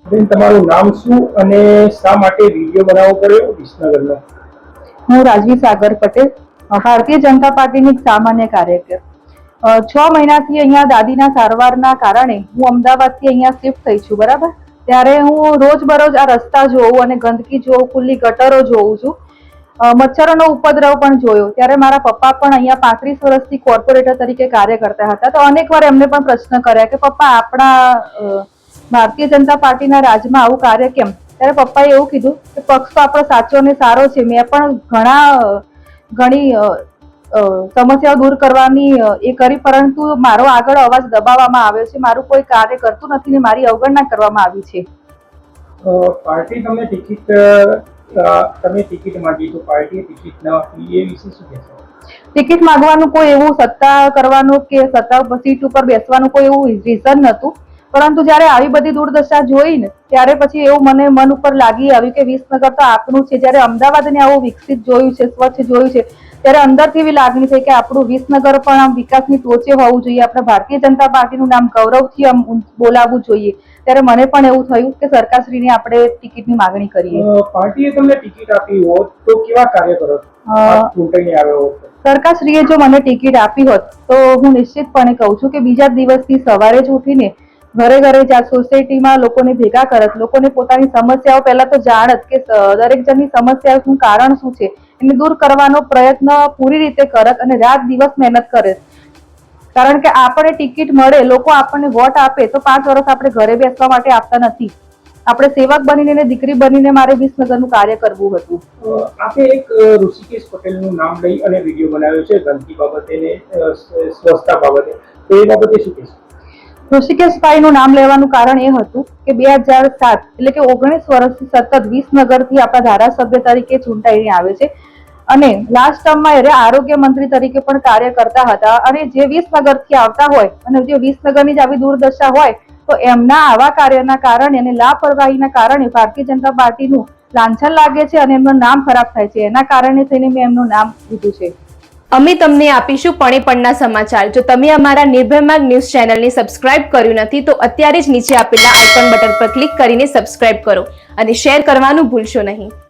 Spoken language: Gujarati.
બેન, તમારું નામ શું અને શા માટે વિડીયો બનાવવો પડ્યો વિસનગરનો? હું રાજવી સાગર પટેલ, ભારતીય જનતા પાર્ટીની સામાન્ય કાર્યકર. 6 મહિનાથી અહીંયા દાદીના સારવારના કારણે હું અમદાવાદથી અહીંયા શિફ્ટ થઈ છું, બરાબર. ત્યારે હું રોજબરોજ આ રસ્તા જોઉં અને ગંદકી જોઉં, ખુલ્લી ગટરો જોઉં છું, મચ્છરોનો ઉપદ્રવ પણ જોયો. ત્યારે મારા પપ્પા પણ અહીંયા 35 વર્ષથી કોર્પોરેટર તરીકે કાર્ય કરતા હતા. તો અનેક વાર એમને પણ પ્રશ્ન કર્યા કે પપ્પા, આપણા ભારતીય જનતા પાર્ટીના રાજમાં આવું કાર્ય કેમ? ત્યારે પપ્પાએ એવું કીધું કે પક્ષ તો આપણો સાચો અને સારો છે. મેં પણ ઘણી સમસ્યાઓ દૂર કરવાની એ કરી, પરંતુ મારો આગળ અવાજ દબાવવામાં આવ્યો છે. મારું કોઈ કાર્ય કરતું નથી ને મારી અવગણના કરવામાં આવી છે. પાર્ટી તમને ટિકિટ માંગી તો પાર્ટીએ ટિકિટ ન આપી, એ વિશે શું કહેશો? ટિકિટ માંગવાનું કોઈ એવું સત્તા કરવાનું કે સત્તા સીટ ઉપર બેસવાનું કોઈ એવું રીઝન નહોતું, પરંતુ જયારે આવી બધી દુર્દશા જોઈ ને ત્યારે પછી એવું મને મન ઉપર લાગી આવ્યું કે વિસનગર તો આપણું છે. જયારે અમદાવાદને આવું વિકસિત જોયું છે, સ્વચ્છ જોયું છે, ત્યારે અંદરથી એવી લાગણી થઈ કે આપણું વિસનગર પણ આમ વિકાસની ટોચે હોવું જોઈએ, આપણે ભારતીય જનતા પાર્ટીનું નામ ગૌરવથી આમ બોલાવવું જોઈએ. ત્યારે મને પણ એવું થયું કે સરકારશ્રીને આપણે ટિકિટની માંગણી કરીએ. પાર્ટીએ તમને ટિકિટ આપી હોત તો કેવા કાર્ય કરો? ચૂંટણી આવ્યો હોત? સરકારશ્રીએ જો મને ટિકિટ આપી હોત તો હું નિશ્ચિતપણે કહું છું કે બીજા દિવસથી સવારે જ ઉઠીને ઘરે ઘરે જ્યાં સોસાયટીમાં લોકોને ભેગા કરત, લોકોને પોતાની સમસ્યાઓ પહેલા તો જાણત કે દરેક જણની સમસ્યાનું કારણ શું છે, એને દૂર કરવાનો પ્રયત્ન પૂરી રીતે કરત અને રાત દિવસ મહેનત કરે. કારણ કે આપણે ટિકિટ મળે, લોકો આપણને વોટ આપે તો 5 વર્ષ આપણે ઘરે બેસવા માટે આપતા નથી. આપણે સેવક બનીને, દીકરી બનીને મારે વિસનગરનું કાર્ય કરવું હતું. આપે એક ઋષિકેશ પટેલનું નામ લઈ અને વિડીયો બનાવ્યો છે ગંદકી બાબતે ને સ્વચ્છતા બાબતે, તો એ બાબતે શું કહેશો? ઋષિકેશભાઈનું નામ લેવાનું કારણ એ હતું કે 2007 એટલે કે 19 વર્ષથી સતત વિસનગરથી આપણા ધારાસભ્ય તરીકે ચૂંટાઈને આવે છે અને લાસ્ટ ટર્મમાં એ આરોગ્ય મંત્રી તરીકે પણ કાર્ય કરતા હતા. અને જે વિસનગરથી આવતા હોય અને જે વિસનગરની જ આવી દુર્દશા હોય તો એમના આવા કાર્યના કારણે અને લાપરવાહીના કારણે ભારતીય જનતા પાર્ટીનું લાંછન લાગે છે અને એમનું નામ ખરાબ થાય છે. એના કારણે થઈને મેં એમનું નામ લીધું છે. અમે તમને આપીશું પળે-પળના સમાચાર. જો તમે અમારા નિર્ભય માર્ગ ન્યૂઝ ચેનલને સબસ્ક્રાઇબ કર્યું નથી તો અત્યારે જ નીચે આપેલા આઇકોન બટન પર ક્લિક કરીને સબસ્ક્રાઇબ કરો અને શેર કરવાનું ભૂલશો નહીં.